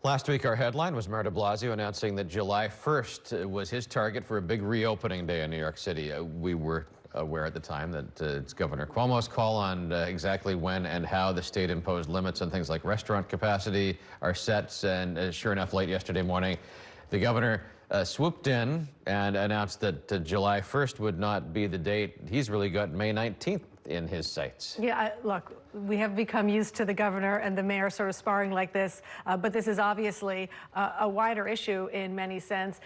Last week, our headline was Mayor de Blasio announcing that July 1st was his target for a big reopening day in New York City. We were aware at the time that it's Governor Cuomo's call on exactly when and how the state imposed limits on things like restaurant capacity are set. And sure enough, late yesterday morning, the governor swooped in and announced that July 1st would not be the date. He's really got May 19th in his sights. Yeah, look, we have become used to the governor and the mayor sort of sparring like this, but this is obviously a wider issue in many sense.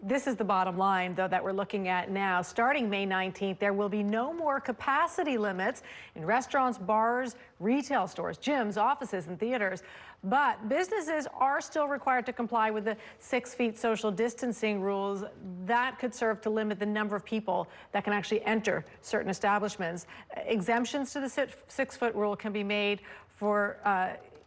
This is the bottom line, though, that we're looking at now. Starting May 19th, there will be no more capacity limits in restaurants, bars, retail stores, gyms, offices, and theaters. But businesses are still required to comply with the 6 feet social distancing rules. That could serve to limit the number of people that can actually enter certain establishments. Exemptions to the 6 foot rule can be made for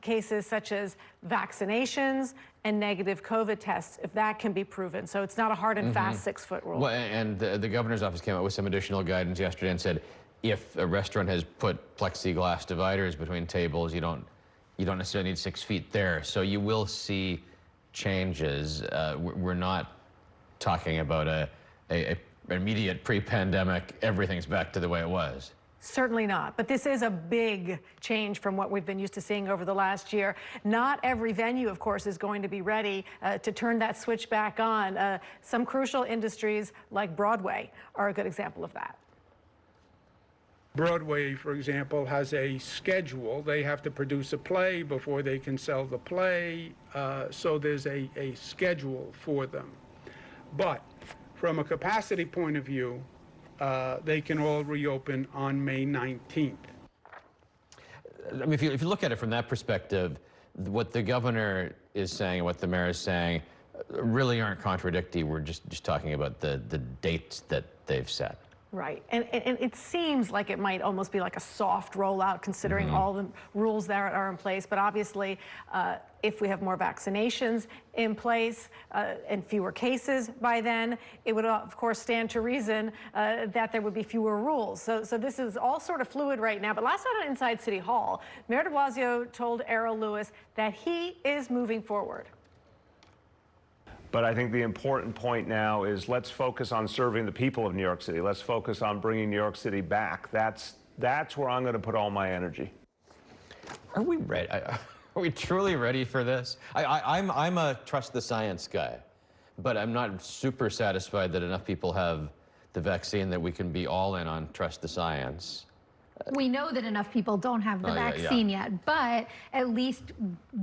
cases such as vaccinations and negative COVID tests, if that can be proven. So it's not a hard and fast 6 foot rule. Well, and the governor's office came out with some additional guidance yesterday and said, if a restaurant has put plexiglass dividers between tables, you don't necessarily need 6 feet there. So you will see changes. We're not talking about a immediate pre-pandemic, everything's back to the way it was. Certainly not, but this is a big change from what we've been used to seeing over the last year. Not every venue, of course, is going to be ready to turn that switch back on. Some crucial industries like Broadway are a good example of that. Broadway, for example, has a schedule. They have to produce a play before they can sell the play, so there's a schedule for them. But from a capacity point of view, they can all reopen on May 19th. I mean, if you look at it from that perspective, what the governor is saying, what the mayor is saying, really aren't contradictory. We're just talking about the dates that they've set. Right, and it seems like it might almost be like a soft rollout considering all the rules that are in place, but obviously if we have more vaccinations in place and fewer cases by then, it would of course stand to reason that there would be fewer rules. So this is all sort of fluid right now, but last night on Inside City Hall, Mayor de Blasio told Errol Lewis that he is moving forward. But I think the important point now is let's focus on serving the people of New York City. Let's focus on bringing New York City back. That's where I'm going to put all my energy. Are we ready? Are we truly ready for this? I'm a trust the science guy, but I'm not super satisfied that enough people have the vaccine that we can be all in on trust the science. We know that enough people don't have the vaccine yet, but at least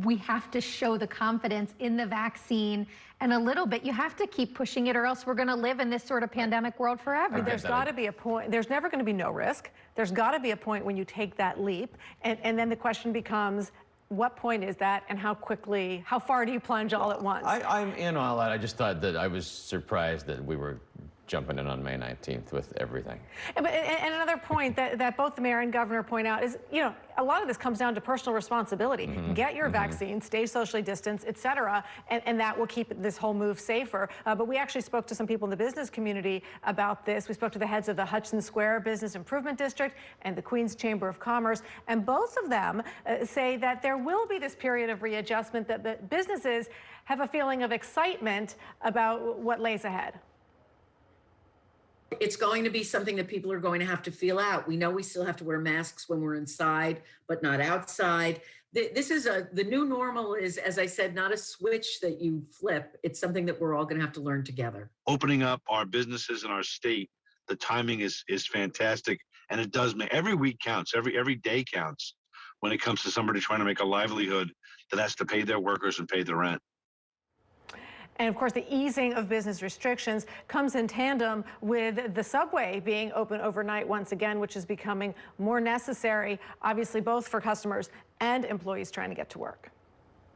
we have to show the confidence in the vaccine, and a little bit, you have to keep pushing it or else we're going to live in this sort of pandemic world forever. There's got to be a point, there's never going to be no risk. There's got to be a point when you take that leap, and then the question becomes, what point is that, and how quickly, how far do you plunge all at once? I'm in all that. I just thought that I was surprised that we were jumping in on May 19th with everything. And another point that both the mayor and governor point out is, you know, a lot of this comes down to personal responsibility. Get your vaccine, stay socially distanced, et cetera, and that will keep this whole move safer. But we actually spoke to some people in the business community about this. We spoke to the heads of the Hudson Square Business Improvement District and the Queens Chamber of Commerce, and both of them say that there will be this period of readjustment, that businesses have a feeling of excitement about what lays ahead. It's going to be something that people are going to have to feel out. We know we still have to wear masks when we're inside, but not outside. This is the new normal is, as I said, not a switch that you flip. It's something that we're all going to have to learn together. Opening up our businesses in our state, the timing is fantastic. And it does make, every week counts, every day counts when it comes to somebody trying to make a livelihood that has to pay their workers and pay the rent. And of course, the easing of business restrictions comes in tandem with the subway being open overnight once again, which is becoming more necessary, obviously, both for customers and employees trying to get to work.